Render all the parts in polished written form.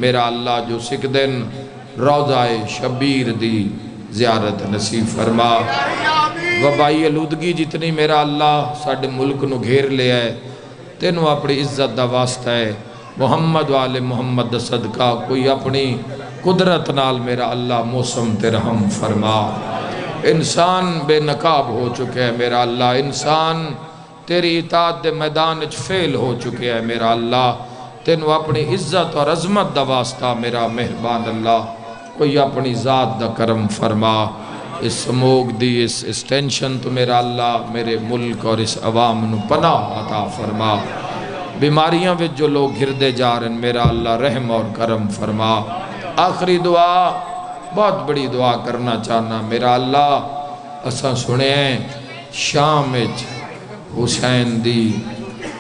میرا اللہ جو سکھ دن روضہ شبیر دی زیارت نصیب فرما۔ وبائی آلودگی جتنی میرا اللہ ساڑھے ملک نو گھیر لے ہے، تینوں اپنی عزت دا واسطہ ہے، محمد والے محمد دا صدقہ کوئی اپنی قدرت نال میرا اللہ موسم تے رحم فرما۔ انسان بے نقاب ہو چکے ہیں میرا اللہ، انسان تیری اطاعت دے میدان اچ فیل ہو چکے ہیں میرا اللہ، تینوں اپنی عزت اور عظمت دا واسطہ میرا مہربان اللہ کوئی اپنی ذات دا کرم فرما۔ اس سموگ دی اس ٹینشن تو میرا اللہ میرے ملک اور اس عوام نو پناہ عطا فرما۔ بیماریاں وچ جو لوگ گھردے جا رہے ہیں میرا اللہ رحم اور کرم فرما۔ آخری دعا بہت بڑی دعا کرنا چاہنا میرا اللہ، اساں سنے ہیں شام وچ حسین دی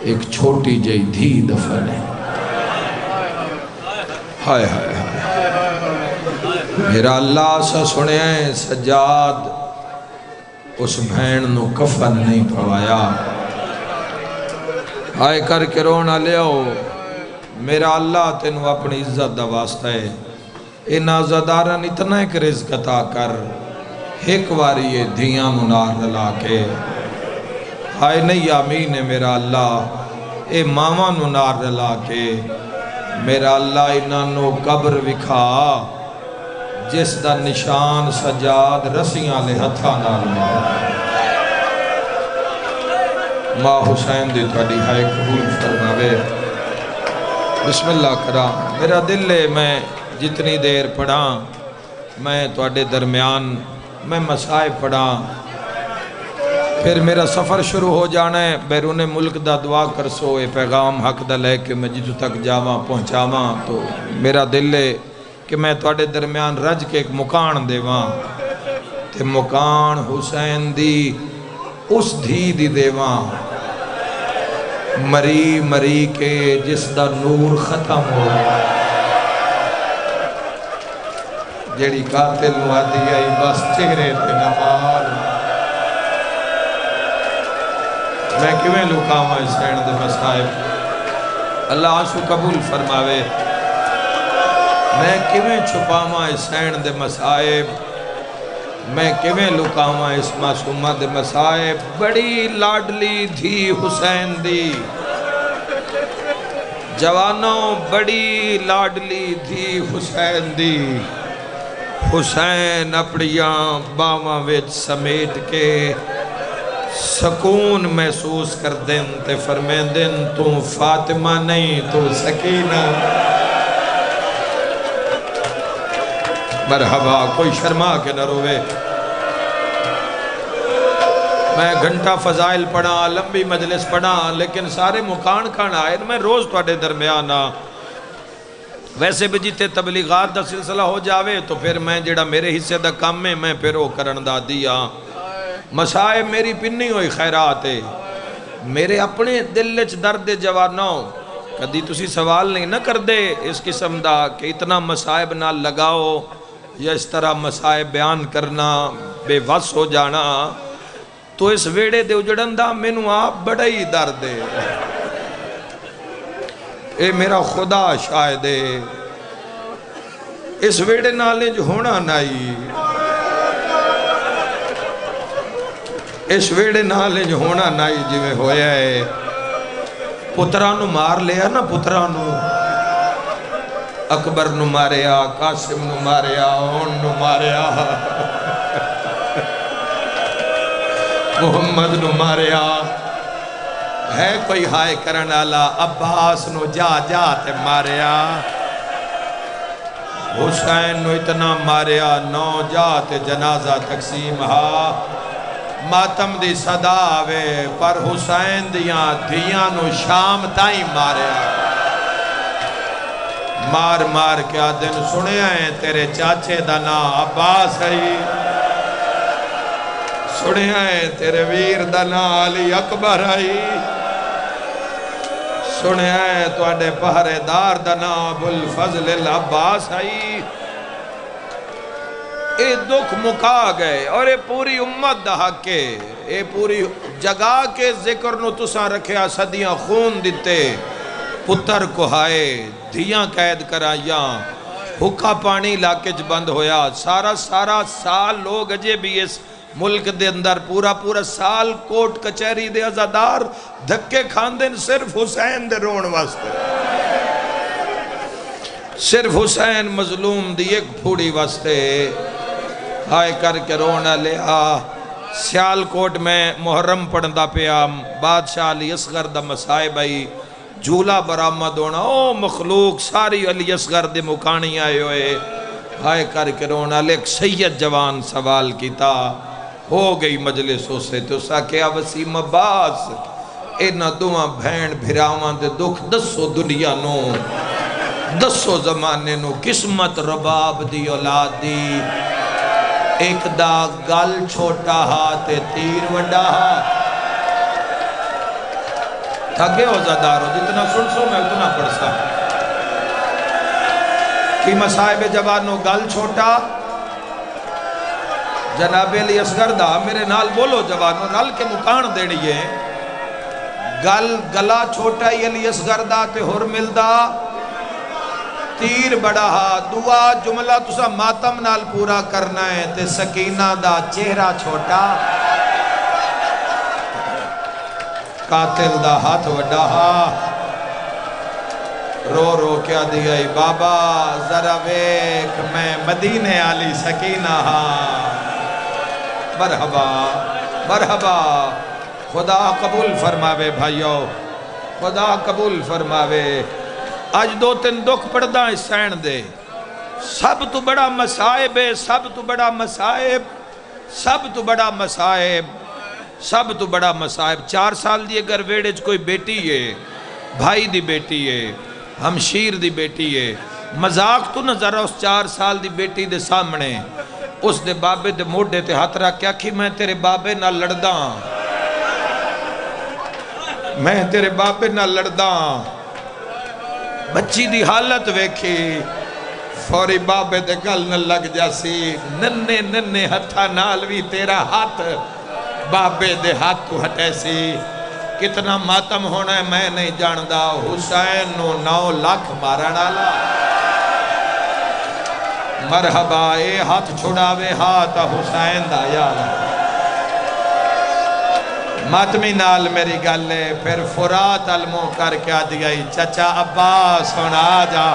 ایک چھوٹی جئی دھی دفن ہے۔ ہائے ہائے ہائے میرا اللہ اساں سنے ہیں سجاد اس بھین نو کفن نہیں پوایا۔ آئے کر کے رونا لے آؤ میرا اللہ تینوں اپنی عزت دا واسطہ ہے، ان آزادارن اتنا ایک رزق عطا کر، ایک واری یہ دھیاں منار رلا کے۔ آئے نہیں آمین ہے میرا اللہ، اے ماما نار رلا کے میرا اللہ انہوں قبر وکھا جس دا نشان سجاد رسیاں لے ہتھا نال مار۔ ماں حسین دی تھوڑی ہائے قبول فرماوے۔ بسم اللہ کرام۔ میرا دل ہے میں جتنی دیر پڑھا میں تواڈے درمیان میں مسائب پڑھا، پھر میرا سفر شروع ہو جانا ہے بیرون ملک دا دعا کرسو اے پیغام حق دا لے کے میں جتوں تک جاواں پہنچاواں، تو میرا دل ہے کہ میں تواڈے درمیان رج کے ایک مکان دیواں تے مکان حسین دی اس دھی دی دیواں مری مری کے جس دا نور ختم ہو جیڑی قاتل وادی آئی بس چہرے تے نمال۔ میں کیویں لکاواں حسین دے مسائب، اللہ آنسو قبول فرماوے۔ میں کیویں چھپاواں حسین دے مسائب، میں کیویں لکاواں اس معصومہ دے مسائب۔ بڑی لاڈلی تھی حسین دی جوانوں، بڑی لاڈلی تھی حسین دی۔ حسین اپنیاں باواں وچ سمیٹ کے سکون محسوس کر دن تے فرمین دن تو فاطمہ نہیں تو سکینہ۔ مرحبا، کوئی شرما کے نہ روے۔ میں گھنٹہ فضائل پڑھا، لمبی مجلس پڑھا، لیکن سارے مکان کھانا آئے میں روز تواڈے درمیان آ۔ ویسے بھی جیتے تبلیغات دا سلسلہ ہو جاوے تو پھر میں جڑا میرے حصے دا کام میں پھر وہ کرن دا دیا۔ مسائب میری پنی ہوئی خیرات ہے، میرے اپنے دل وچ درد جوانوں کدی تسی سوال نہیں نہ کر دے اس قسم دا کہ اتنا مسائب نہ لگاؤ یا اس طرح مسائب بیان کرنا بے وس ہو جانا، تو اس ویڑے دے اجڑن دا مینوں آپ بڑا ہی درد ہے۔ اے میرا خدا شاہد ہے، اس ویڑے نالے جو ہونا نہیں، اس ویڑے نالے جو ہونا نہیں جی میں ہویا ہے۔ پترانو مار لیا نا، پترانو اکبر نو ماریا، قاسم نو ماریا، اون نو ماریا، محمد نو ماریا، ہے کوئی ہائے کرن آلا عباس نو جا جا تے ماریا، حسین نو اتنا ماریا نو جا تے جنازہ تقسیم ہا، ماتم دی صدا آوے پر حسین دیاں دھیاں نو شام تائیں ماریا۔ مار مار کے آدن سنے ہیں تیرے چاچے دا نا عباس ہے، سنے ہیں تیرے ویر دا نا علی اکبر ہے، سنے ہیں تو اڈے پہرے دار دا نا ابوالفضل العباس ہے۔ اے دکھ مکا گئے اور اے پوری امت دا حق ہے، اے پوری جگہ کے ذکر نو تساں رکھیا صدیاں خون دیتے، پتر کو ہائے دھیاں قید کرائیاں حکا پانی علاقے چ بند ہویا سارا سال لوگ اجے بھی اس ملک دے اندر پورا سال کوٹ کچہری دے عزادار دھکے کھاندن صرف حسین دے رون واسطے صرف حسین مظلوم دی ایک پھوڑی واسطے ہائے کر کے رونا لیا سیال کوٹ میں محرم پڑھندا پیا بادشاہ علی اصغر دا مسائب آئی جھولا برآمد ہونا او مخلوق ساری علی اصغر دے مکانی آئے ہوئے ہائے کر کے رونا لے ایک سید جوان سوال کیتا ہو گئی مجلسوں سے تو سا کیا وسیم عباس اینا دعا بھین بھراواں دے دکھ دسو دنیا نو دسو زمانے نو قسمت رباب دی اولاد دی ایک دا گل چھوٹا ہاتھ تیر وڈا ہاتھ تھگے ہو زدارو جتنا سن میں اتنا پڑھ سا کی مسائب جوانو گل چھوٹا جناب علی اصغر دا میرے نال بولو جوانو رل کے مکان دیڑیے گلا چھوٹا ہی علی اصغر دا تے ہر ملدا تیر بڑا ہا دعا جملہ تسا ماتم نال پورا کرنا ہے تے سکینہ دا چہرہ چھوٹا قاتل دا ہاتھ وڈا ہا رو رو کیا دیائی بابا ذرا ویک میں مدینے آلی سکینہ ہا مرحبا مرحبا خدا قبول فرماوے بھائیو خدا قبول فرماوے آج دو تین دکھ پڑھدا ہے سین دے سب تو بڑا مسائب ہے سب تو بڑا مسائب سب تو بڑا مسائب سب تو بڑا مسائب 4 سال دی اگر ویڑج کوئی بیٹی ہے بھائی دی بیٹی ہے ہمشیر دی بیٹی ہے مذاق تو نظر اس 4 سال دی بیٹی دے سامنے اس دے بابے دے موڑے تے ہاتھ رکھ کیا کہ میں تیرے بابے نہ لڑدا میں تیرے بابے نہ لڑدا بچی دی حالت ویکھی فوری بابے دے گل نہ لگ جاسی ننے ہتھا نالوی تیرا ہاتھ بابے دے ہاتھ تو ہٹے سی کتنا ماتم ہونا ہے میں نہیں جاندہ حسین نو 9 لاکھ مارا ڈالا مرحبا اے ہاتھ چھڑاوے ہاتھ حسین دا یالا ماتمی نال میری گلے پھر فرات علموں کر کے آدھگئی چچا عباس ہونا آجا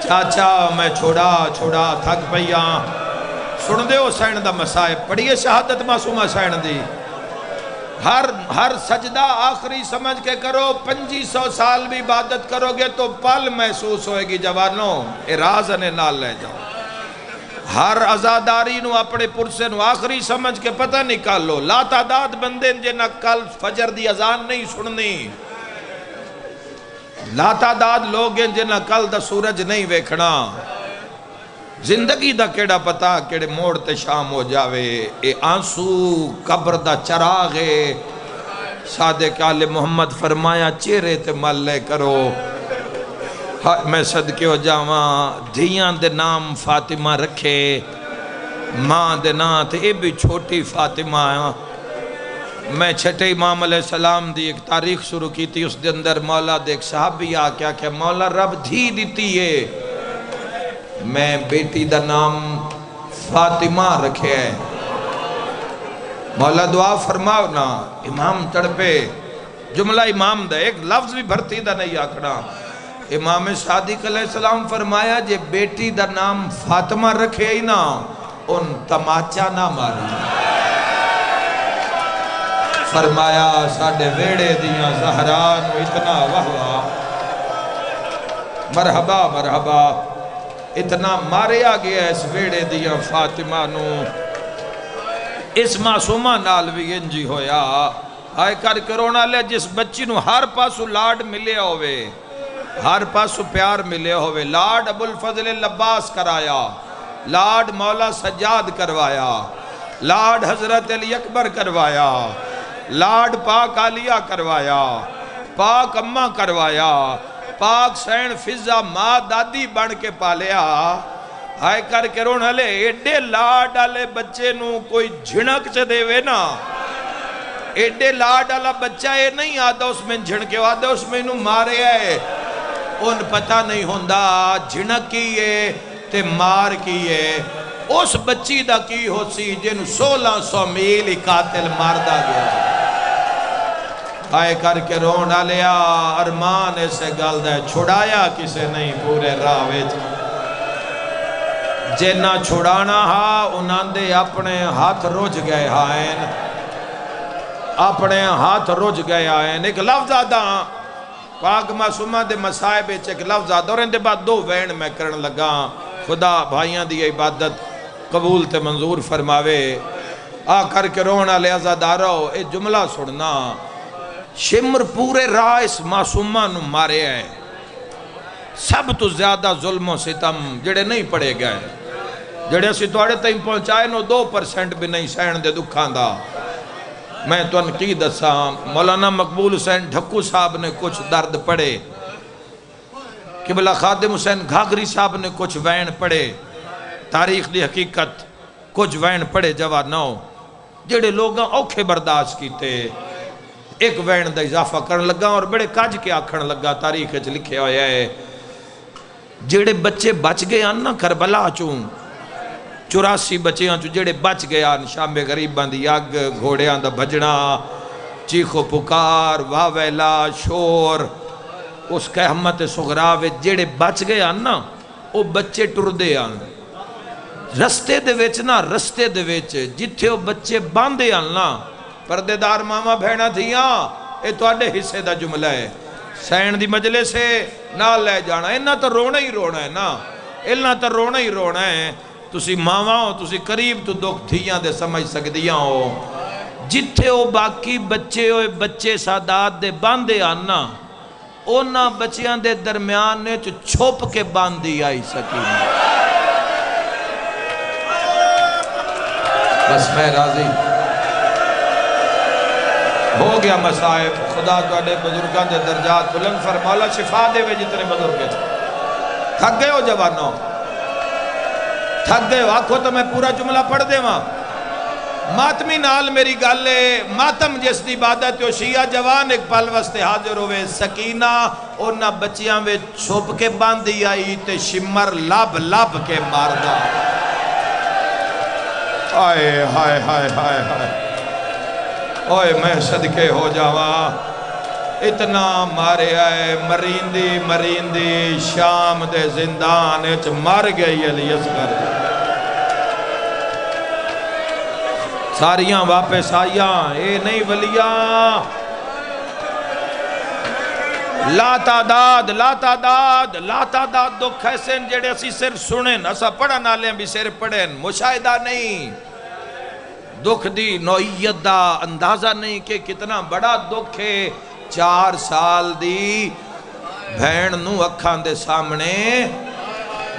چاچا میں چھوڑا تھک پئیاں سن دے حسین دا مسائب پڑھئے شہادت معصوم حسین دی ہر سجدہ آخری سمجھ کے کرو 2500 سال بھی عبادت کرو گے تو پل محسوس ہوئے گی جوانوں اراز نے نال لے جاؤ ہر عزاداری نو اپنے پرسے نو آخری سمجھ کے پتہ نکالو لا تعداد بندے جنہ کل فجر دی اذان نہیں سننی لا تعداد لوگ جنہ کل دا سورج نہیں ویکھنا زندگی دا کیڑا پتا کیڑے موڑ تے شام ہو جاوے اے آنسو قبر دا چراغے صادق آل محمد فرمایا چہرے تے مل لے کرو میں صدقے ہو جاواں دھیاں دے نام فاطمہ رکھے ماں دے نام تے اے بھی چھوٹی فاطمہ میں چھٹے امام علیہ السلام دی ایک تاریخ شروع کی تھی اس دے اندر مولا دے ایک صحابی آکیا کہ مولا رب دھی دیتی ہے میں بیٹی دا نام فاطمہ رکھے ہے مولا دعا فرماؤ نا امام تڑپے جملہ امام دا ایک لفظ بھی بھرتی دا نہیں آکڑا امام صادق علیہ السلام فرمایا جے بیٹی دا نام فاطمہ رکھے ہی نا ان تماچا نہ ماری فرمایا ساڑھے ویڑے دیاں زہران اتنا وہوا مرحبا مرحبا اتنا ماریا گیا اس ویڑے دیا فاطمہ نو اس معصومہ نالوی انجی ہویا آئے کر کرونا لے جس بچی نو ہر پاسو لاڈ ملے ہوئے ہر پاسو پیار ملے ہوئے لاڈ ابو الفضل لباس کرایا لاڈ مولا سجاد کروایا لاڈ حضرت علی اکبر کروایا لاڈ پاک آلیہ کروایا پاک اممہ کروایا پاک سین فضا ماں دادی بن کے پالیا آئے کر کے رونا لے ایڈے لاڈ آلے بچے نو کوئی جھنک سے دے وے نا ایڈے لاڈ والا بچہ ہے نہیں آدھا اس میں جھنکے آدھا اس میں انہوں مارے ہے ان پتہ نہیں ہوندہ جھنک کی ہے تے مار کی ہے اس بچی دا کی ہو سی جن 1600 میل ہی قاتل ماردہ گیا آئے کر کے رونا لیا ارمان ایسے گل دے چھڑایا کسے نہیں پورے راویج جنہ چھڑانا ہا انہاں دے اپنے ہاتھ رج گئے ہائیں اپنے ہاتھ رج گئے آئیں ایک لفظ آدھا پاک معصومہ دے مسائب ایک لفظ آدھا اور ان دے بعد 2 وین میں کرن لگا خدا بھائیاں دی عبادت قبول تے منظور فرماوے آ کر کے رونا لے ازادارو اے جملہ سڑنا شمر پورے راہ اس معصومہ نو مارے آئے سب تو زیادہ ظلم و ستم جڑے نہیں پڑے گئے جڑے اسی توڑے تائیں پہنچائے نو 2% بھی نہیں سین دے دکھان دا میں تو انقید سا مولانا مقبول حسین ڈھکو صاحب نے کچھ درد پڑے قبلہ خادم حسین گھاگری صاحب نے کچھ وین پڑے تاریخ دی حقیقت کچھ وین پڑے جوانوں جڑے لوگاں اوکھے برداشت کیتے ایک وین دا اضافہ کرن لگا اور بڑے کاج کے آکھن لگا تاریخ اچھ لکھے ہویا ہے جڑے بچے بچ گئے آنا کربلا چون 84 بچے آن جڑے بچ گئے آن شام غریبان دی آگ گھوڑے آن دا بھجنا چیخو پکار واویلا شور اس قہمت سغراوے جڑے بچ گئے آن نا وہ بچے ٹر دے آن رستے دے ویچ نا رستے دے ویچ جتھے وہ بچے باندے آن نا پردے دار ماما بھینا دھیاں اے تو آڈے حصے دا جملہ ہے سین دی مجلے سے نہ لے جانا انہا تو رونا ہی رونا ہے نا انہا تو رونا ہی رونا ہے تسی ماما ہو تسی قریب تو دکھ دھیاں دے سمجھ سکدیاں ہو جتھے وہ باقی بچے ہوئے بچے سادات دے باندے آنا اونا بچیاں دے درمیان نے چھوپ کے باندی آئی سکینہ بس میں راضی ہو گیا مسائب خدا تو اڈے بزرگاں دے درجات بلند فرمالا شفا دے وے جتنے بزرگے تھک گئے ہو جوانوں تھک گئے ہو آنکھو تو میں پورا جملہ پڑھ دے وہاں ماتمی نال میری گالے ماتم جس دی عبادت ہو شیعہ جوان ایک پل وستے حاضر ہوئے سکینہ اونا بچیاں وے چھوپ کے باندھی آئی تے شمر لب لب کے ماردہ آئے ہائے ہائے ہائے ہائے اوئے میں صدقے ہو جاواں اتنا مارے آئے مریندی شام دے زندان اچھ مار گئی علی اصغر ساریاں واپس آئیاں اے نہیں ولیاں لا تعداد دکھ ایسے جڑے اسی سر سنیں اسا پڑھا نالیں بھی سر پڑھیں مشاہدہ نہیں دکھ دی نوعیت دا اندازہ نہیں کہ کتنا بڑا دکھ ہے 4 سال دی بھین نو اکھان دے سامنے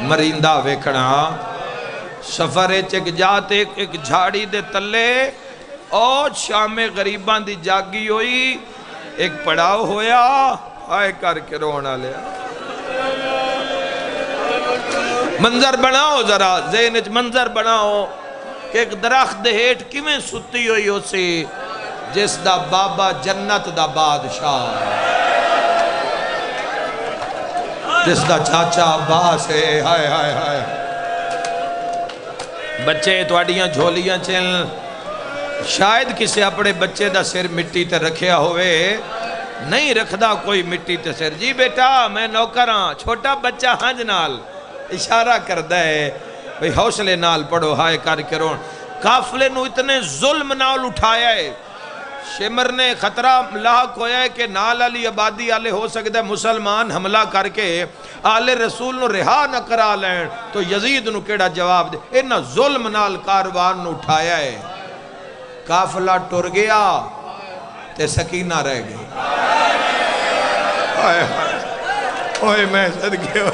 مریندہ ویکھنا سفر ایک جاتے ایک جھاڑی دے تلے اور شام غریبان دی جاگی ہوئی ایک پڑاؤ ہویا آئے کر کے رونا لیا منظر بناؤ ذرا ذہنچ منظر بناؤ کہ ایک درخت دے ہیٹ کیویں ستی ہوئی ہو سی جس دا بابا جنت دا بادشاہ جس دا چاچا عباس ہے ہائے ہائے ہائے بچے توڑیاں جھولیاں چل شاید کسے اپنے بچے دا سر مٹی تے رکھیا ہوئے نہیں رکھدا کوئی مٹی تے سر جی بیٹا میں نوکراں چھوٹا بچہ ہنج نال اشارہ کردہ ہے بھئی حوصلے نال پڑھو ہائے کر کے رون قافلے نو اتنے ظلم نال اٹھایا ہے شمر نے خطرہ لاحق ہویا ہے کہ نال علی عبادی آلے ہو سکتا ہے مسلمان حملہ کر کے آلے رسول نو رہا نہ کرا لین تو یزید نو کیڑا جواب دے انہا ظلم نال کاروان نو اٹھایا ہے قافلہ ٹر گیا تے سکینہ رہ گئی اوئے میں صدقے ہو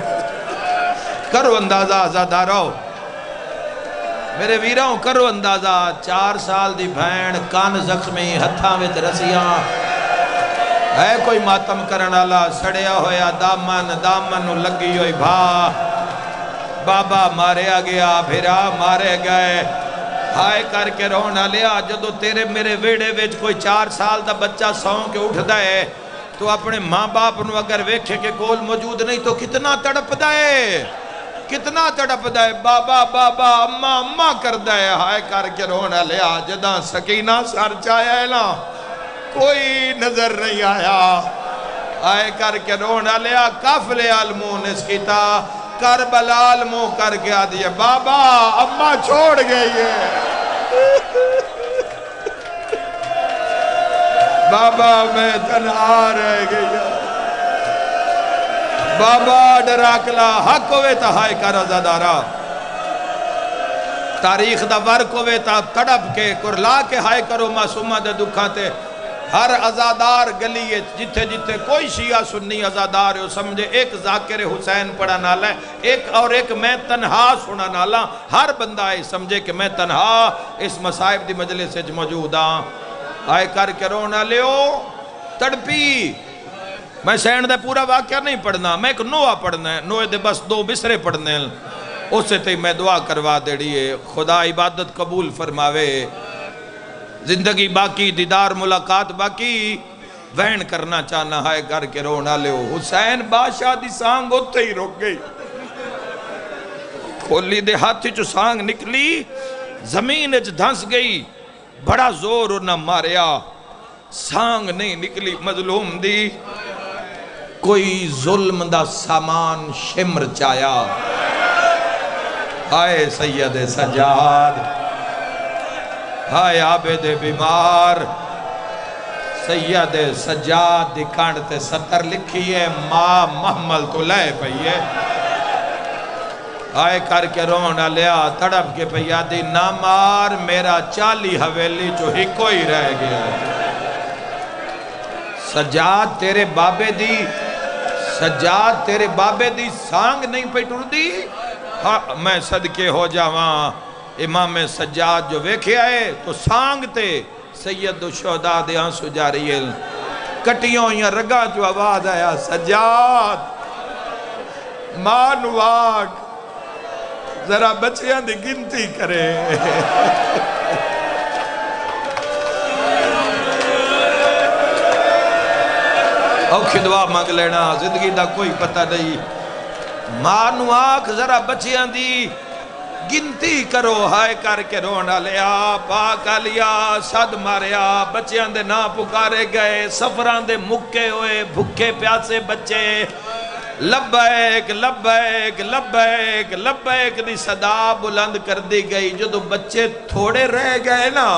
کرو اندازہ آزادارو میرے ویراؤں کرو اندازہ 4 سال دی بھین کان زخمی ہتھاں وچ رسیاں ہے کوئی ماتم کرنالا سڑیا ہویا دامن نو لگی ہوئی بھا بابا ماریا گیا بھیرا مارے گئے ہائے کر کے رونا لیا جدو تیرے میرے ویڑے ویچ کوئی 4 سال دا بچہ سون کے اٹھ دائے تو اپنے ماں باپ نو اگر ویکھے کہ کول موجود نہیں تو کتنا تڑپ دائے، کتنا تڑپ دائے، بابا بابا اماں اماں کر دائے۔ ہائے کر کے رونا لیا جداں سکینہ سر چایا ہے نا کوئی نظر نہیں آیا۔ ہائے کر کے رونا لیا کافلے علمون اس کی تا کربلا علموں کر کے آدھیا بابا اماں چھوڑ گئی ہے، بابا میں تنہا رہ گئی، بابا ڈراکلا حق ہوئے تا ہائے کر ازادارا تاریخ دا ورک ہوئے تا تڑپ کے کرلا کے ہائے کرو معصومہ دے دکھاتے ہر ازادار گلی جتھے جتھے کوئی شیعہ سنی ازادار ہے سمجھے ایک ذاکر حسین پڑھا نالا ہے ایک میں تنہا سنا نالا، ہر بندہ ہے سمجھے کہ میں تنہا اس مصائب دی مجلس سے موجود ہاں۔ آئے کر کے رونا لیو تڑپی، میں سینڈ دے پورا واقعہ نہیں پڑھنا، میں ایک نوہ پڑھنا ہے، نوہ دے بس 2 بسرے پڑھنے ہیں، اس سے تے میں دعا کروا دے رہی ہے خدا عبادت قبول فرماوے، زندگی باقی دیدار ملاقات باقی وین کرنا چاہنا ہے کر کے رونا لیو۔ حسین بادشاہ دی سانگ ہوتے ہی رک گئی، کھولی دے ہاتھی چو سانگ نکلی زمین اچ دھنس گئی، بڑا زور نہ ماریا سانگ نہیں نکلی، مظلوم دی کوئی ظلم دا سامان شمر چایا۔ آئے سید سجاد، ہائے عابد بیمار، سید سجاد دی کانڈتے 70 لکھی ہے ماں محمل تو لے پئیے۔ آئے کر کے رونا لیا تڑپ کے پیادی نہ مار میرا 40 حویلی جو ہی کوئی رہ گیا۔ سجاد تیرے بابے دی، سجاد تیرے بابے دی سانگ نہیں پہ ٹر دی، ہاں میں صدقے ہو جاواں امام سجاد جو ویکھے آئے تو سانگ تے سید الشہداء دے آنسو جاری ہے، کٹیوں یا رگا جو آواز آیا سجاد ماں نواگ ذرا بچیاں دی گنتی کرے۔ اوکھی دعا مانگ لینا زندگی دا کوئی پتہ نہیں، ماں نواگ ذرا بچیاں دی گنتی کرو۔ ہائے کر کے رونا لیا پاک لیا صد ماریا، بچیاں دے نا پکارے گئے، سفران دے مکے ہوئے بھکے پیاسے بچے، لبیک لبیک لبیک لبیک دی صدا بلند کر دی گئی۔ جدو بچے تھوڑے رہ گئے نا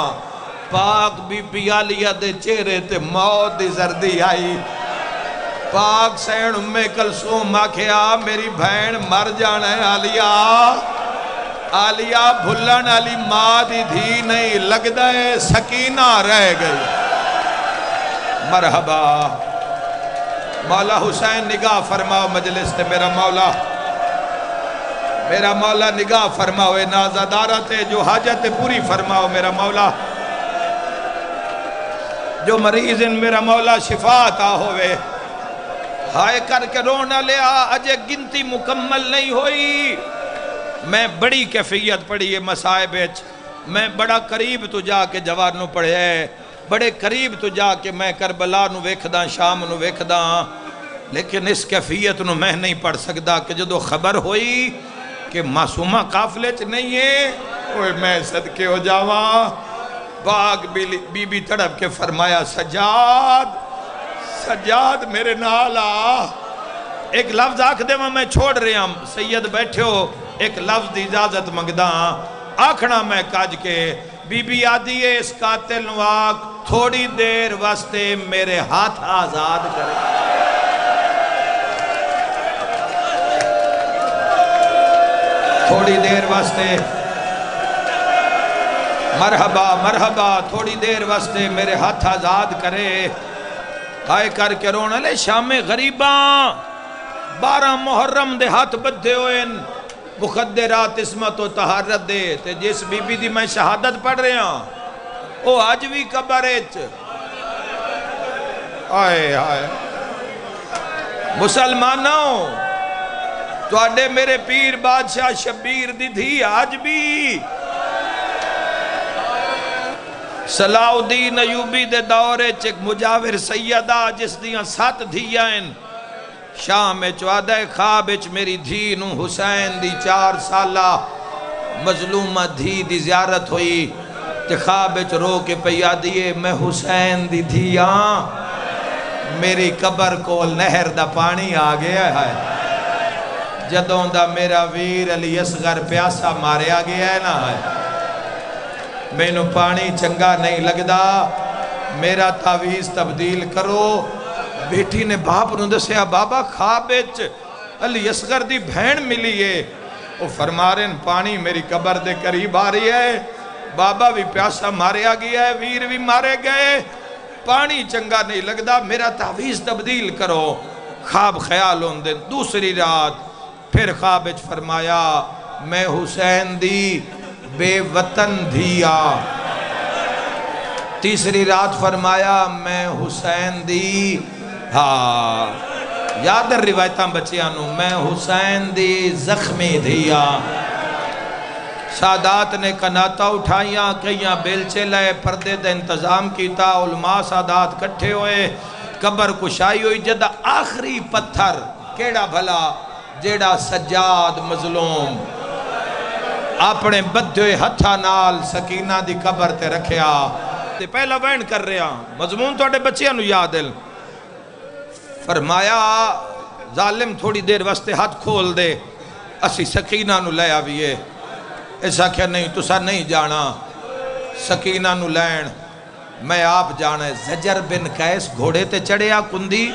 پاک بی بی عالیہ دے چہرے تے موت دی زردی آئی، پاک سین امی کلثوم آکھیا میری بہن مر جانا ہے عالیہ، عالیہ بھلن علی ماں دی دھی نہیں لگدا ہے سکینہ رہ گئی۔ مرحبا مولا حسین نگاہ فرماؤ مجلس تے میرا مولا نگاہ فرماؤ نازدارہ تے جو حاجت پوری فرماؤ میرا مولا، جو مریض ان میرا مولا شفا عطا ہوئے۔ ہائے کر کے رونا لیا اجے گنتی مکمل نہیں ہوئی، میں بڑی کیفیت پڑھی ہے مسائب اچ، میں بڑا قریب تو جا کے جوانوں پڑھے ہے، بڑے قریب تو جا کے میں کربلا نو ویکھداں شام نو ویکھداں، لیکن اس کیفیت نو میں نہیں پڑھ سکدا کہ جدو خبر ہوئی کہ معصومہ قافلے چ نہیں ہے اوہ میں صدقے ہو جاواں۔ پاک بی بی تڑپ کے فرمایا سجاد سجاد میرے نالا، ایک لفظ آکھ دے میں چھوڑ رہا ہوں، سید بیٹھے ہو ایک لفظ دی اجازت منگداں آکھنا میں کاج کے، بی بی آدھی ہے اس قاتل نواک تھوڑی دیر واسطے میرے ہاتھ آزاد کرے، تھوڑی دیر واسطے مرحبا مرحبا تھوڑی دیر واسطے میرے ہاتھ آزاد کرے۔ ہائے کر کے رونا لے شام غریباں 12 محرم دے ہاتھ بدھے ہوئے مخدرات عصمت و طہارت دے تے جس بی بی دی میں شہادت پڑھ رہے ہیں او آج بھی قبرچ آئے آئے مسلمانوں تو آڈے میرے پیر بادشاہ شبیر دی تھی آج بھی صلاح الدین ایوبی دے دورے چک مجاور سیدہ جس دیاں 7 دھیائیں شام چوادہ خواب میری دھی نو حسین دی 4 سالہ مظلومہ دھی دی زیارت ہوئی تے خواب رو کے پیا دیئے میں حسین دی دھیاں میری قبر کول نہر دا پانی آ گیا ہے جدوں دا میرا ویر علی اصغر پیاسا ماریا گیا ہے نا ہے میں نو پانی چنگا نہیں لگدا میرا تعویز تبدیل کرو بیٹی نے باپ نو دسیا بابا خوابچ علی اصغر دی بہن ملی ہے وہ فرما رہے ہیں پانی میری قبر دے قریب آ رہی ہے بابا بھی پیاسا ماریا گیا ہے ویر بھی مارے گئے پانی چنگا نہیں لگدا میرا تعویز تبدیل کرو خواب خیال ہون دے دوسری رات پھر خوابچ فرمایا میں حسین دی بے وطن دھیا تیسری رات فرمایا میں حسین دی ہاں یاد روایتاں بچیانو میں حسین دی زخمی دھیا سادات نے کناتا اٹھائیاں کئیاں بیلچے لائے پردے دے انتظام کیتا علماء سادات کٹھے ہوئے قبر کشائی ہوئی جدہ آخری پتھر کیڑا بھلا جیڑا سجاد مظلوم اپنے بدھے ہتھا نال سکینہ دی قبر تے رکھیا پہلا وین کر رہا مضمون تو اٹھے بچیاں نو یادل فرمایا ظالم تھوڑی دیر واسطے ہاتھ کھول دے اسی سکینہ نو لے آویے ایسا کیا نہیں تسا نہیں جانا سکینہ نو لین میں آپ جانا ہے زجر بن قیس گھوڑے تے چڑھیا کندی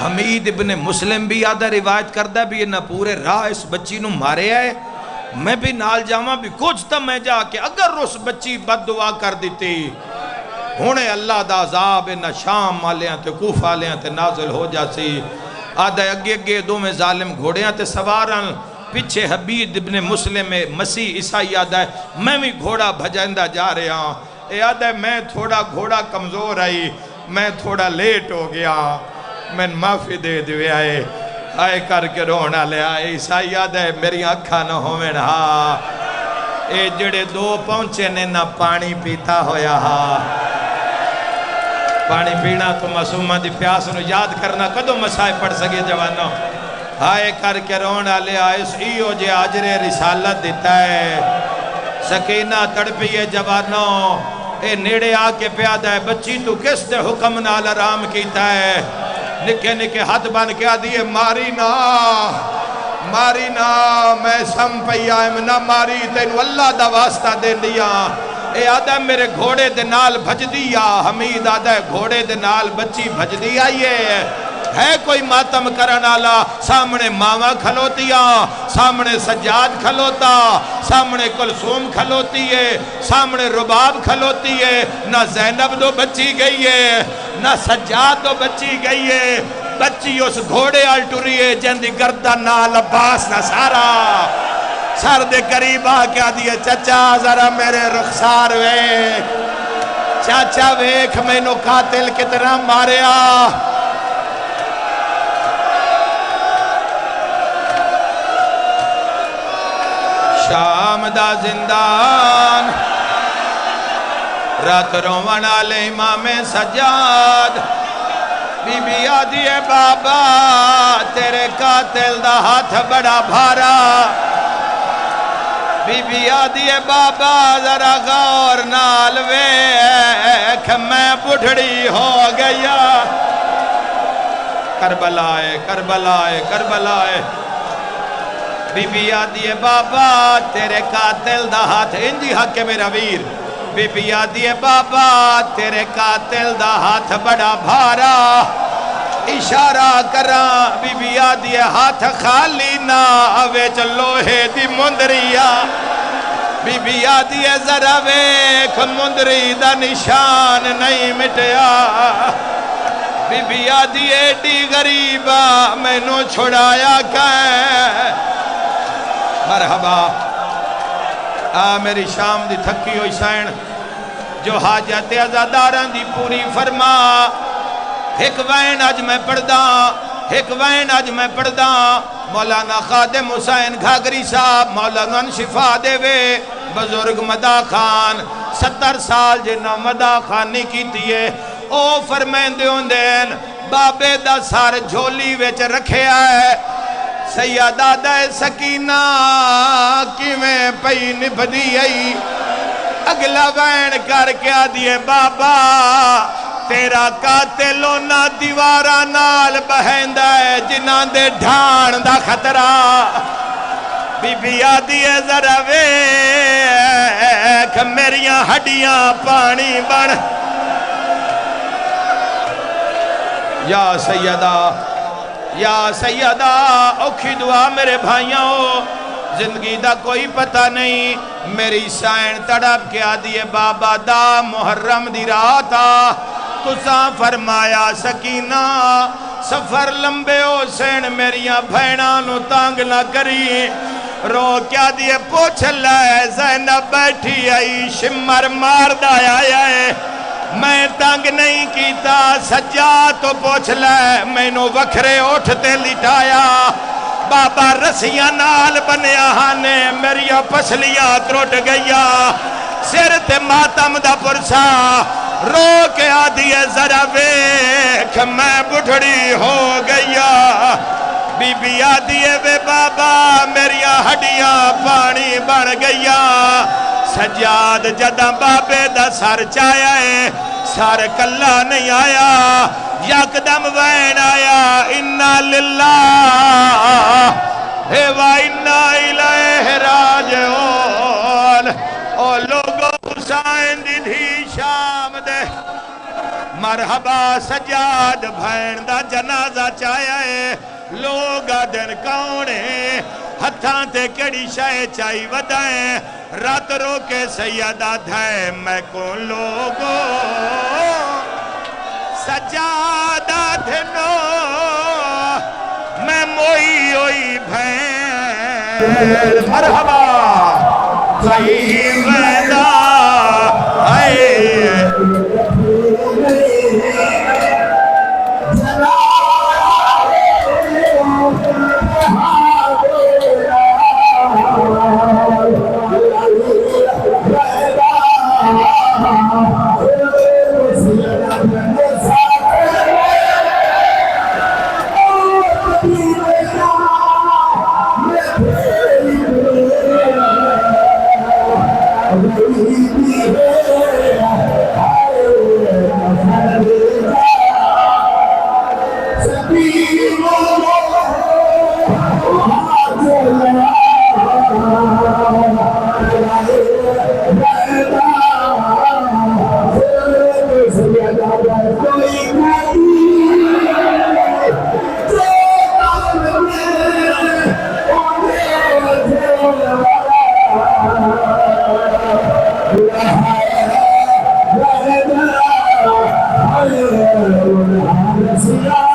حمید ابن مسلم بھی یادہ روایت کردہ بھی یہ نہ پورے راہ اس بچی نو مارے آئے میں بھی نال جاما بھی کچھ تا میں جا کے اگر اس بچی بد دعا کر دیتی ہونے اللہ دا عذاب نہ شام مالیاں تے کوفہ لیاں تے نازل ہو جاسی آدھے اگے اگے دو میں ظالم گھوڑیاں تے سوارن پیچھے حبید ابن مسلم مسیح عیسائی آدھا ہے میں بھی گھوڑا بھجندہ جا رہا ہوں اے آدھا ہے میں تھوڑا گھوڑا کمزور آئی میں تھوڑا لیٹ ہو گیا میں معافی دے دوے آئے کر کے رونا لے آئے عیسائی آدھا ہے میری آنکھا نہ ہومن ہاں اے جڑے 2 پہنچے نے نہ پانی پیتا ہویا ہاں پانی پینا تو معصومہ دی پیاس نو یاد کرنا کدو مسائے پڑھ سکے جوانوں ہائے کر کے رونا لے آئیس ایو جے آجر رسالت دیتا ہے سکینہ تڑپیے جوانوں اے نیڑے آکے پیادہ ہے بچی تو کس دے حکم نال آرام کیتا ہے نکے نکے ہاتھ بان کیا دیئے ماری نا میں سم پیائم نہ ماری تینو اللہ دا واسطہ دے دیا اے آدھا میرے گھوڑے دے نال بھج دیا حمید آدھا گھوڑے دے نال بچی بھج دیا یہ ہے کوئی ماتم کرن آلا سامنے ماما کھلوتیا سامنے سجاد کھلوتا سامنے کلثوم کھلوتی ہے سامنے رباب کھلوتی ہے نہ زینب دو بچی گئی ہے نہ سجاد دو بچی گئی ہے بچی اس گھوڑے آل ٹوری ہے جن دی گردن نال عباس نہ سارا سر دے قریب آکیا دیئے چچا ذرا میرے رخسار ویک چاچا ویک میں نو قاتل کتنا ماریا شام دا زندان رات روان آلے امام سجاد بی بی آدھی ہے بابا تیرے قاتل دا ہاتھ بڑا بھارا بی بی آدھی ہے بابا ذرا غور نال ویکھ میں بڑھڑی ہو گیا کربلائے بی بی آدھی ہے بابا تیرے قاتل دا ہاتھ انجی حق ہے میرا ویر بی بی آدھی ہے بابا تیرے قاتل دا ہاتھ بڑا بھارا اشارہ کرا بی بی آدھی ہے ہاتھ خالی نہ آوے چلوہے دی مندریا بی بی آدھی ہے ذرا ویکھ مندری دا نشان نہیں مٹیا بی بی آدھی ہے ایڈی غریبہ میں نو چھڑایا کہیں مرحبا میری شام دی تھکی ہوئی سین جو حاجت عزاداران دی پوری فرما ایک وین آج میں پڑھدا مولانا خادم حسین گھاگری صاحب مولانا شفا دے وے بزرگ مدا خان 70 سال جنہ مدہ خانی کی دیئے او فرمیندے ہوندین بابے دا سار جھولی ویچ رکھے آئے سیدہ دے سکینہ کیویں پئی نبھدی آئی اگلا وین کر کیا دیئے بابا تیرا قاتلونا دیوارا نال بہندہ ہے جنہاں دے ڈھان دا خطرہ بی بی آدیے ذرا ویکھ میریاں ہڈیاں پانی بن یا سیدہ اوکھی دعا میرے بھائیاں ہو زندگی دا کوئی پتہ نہیں میری سائن تڑپ کے آدیے بابا دا محرم دی راتا تساں فرمایا سکینہ سفر لمبے ہو سین میریاں بھیناں نو تانگ نہ کری رو کیا دیئے پوچھ لائے زینب بیٹھی آئی شمر مار دایا ہے میں تانگ نہیں کیتا سجا تو پوچھ لائے میں نو وکھرے اٹھتے لٹایا بابا رسیاں نال بنیا ہانے میریاں پسلیاں تروٹ گیا سر تے ماتم دا پرسا رو کے آدھیے ذرا ویکھ میں بڑھڑی ہو گیا بی بی آدھیے وے بابا میریاں ہڈیاں پانی بڑھ گیا سجاد جدہ بابے دا سر چایا ہے سر کلہ نہیں آیا یک دم وین آیا انا للہ و انا الیہ راجعون او لوگو حسین دی دھی شام دے مرحبا سجاد بھین دا جنازہ چایا ہے لوگا دن کونے ہتھاں تے کڑی شاہ چاہی ودائیں رات رو کے سیدہ دھائے میں کون لوگو سجادہ دھنو میں موئی ہوئی بھین مرحبا صحیح ویدہ آئے Yeah.